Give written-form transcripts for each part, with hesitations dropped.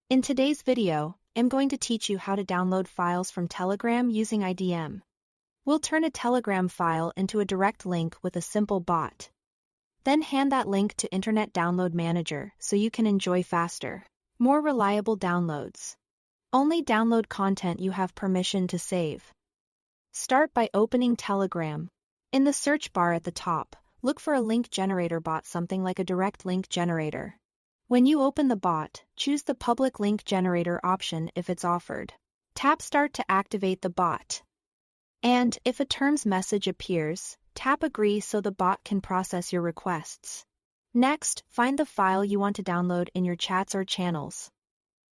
In today's video, I'm going to teach you how to download files from Telegram using IDM. We'll turn a Telegram file into a direct link with a simple bot. Then hand that link to Internet Download Manager so you can enjoy faster, more reliable downloads. Only download content you have permission to save. Start by opening Telegram. In the search bar at the top, look for a link generator bot, something like a direct link generator. When you open the bot, choose the public link generator option if it's offered. Tap Start to activate the bot. And if a terms message appears, tap Agree so the bot can process your requests. Next, find the file you want to download in your chats or channels.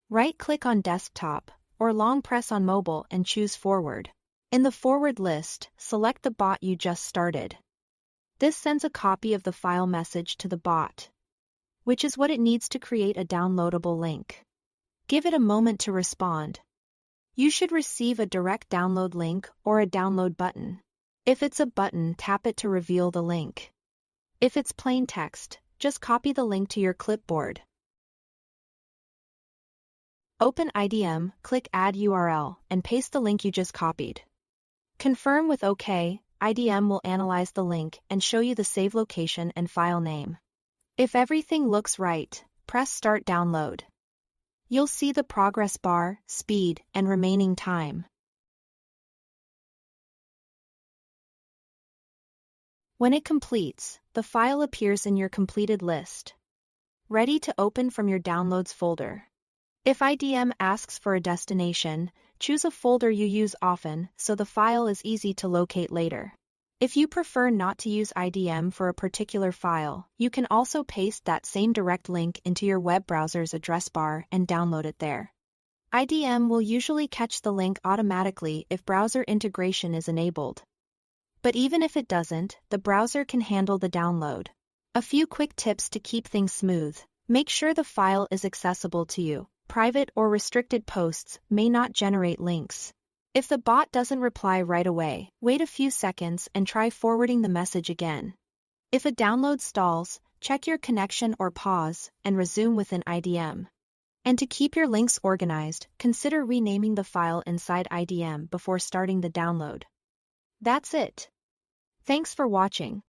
Right-click on Desktop, or long press on Mobile and choose Forward. In the Forward list, select the bot you just started. This sends a copy of the file message to the bot, which is what it needs to create a downloadable link. Give it a moment to respond. You should receive a direct download link or a download button. If it's a button, tap it to reveal the link. If it's plain text, just copy the link to your clipboard. Open IDM, click Add URL, and paste the link you just copied. Confirm with OK. IDM will analyze the link and show you the save location and file name. If everything looks right, press Start Download. You'll see the progress bar, speed, and remaining time. When it completes, the file appears in your completed list, ready to open from your Downloads folder. If IDM asks for a destination, choose a folder you use often so the file is easy to locate later. If you prefer not to use IDM for a particular file, you can also paste that same direct link into your web browser's address bar and download it there. IDM will usually catch the link automatically if browser integration is enabled. But even if it doesn't, the browser can handle the download. A few quick tips to keep things smooth. Make sure the file is accessible to you. Private or restricted posts may not generate links. If the bot doesn't reply right away, wait a few seconds and try forwarding the message again. If a download stalls, check your connection or pause and resume within IDM. And to keep your links organized, consider renaming the file inside IDM before starting the download. That's it. Thanks for watching.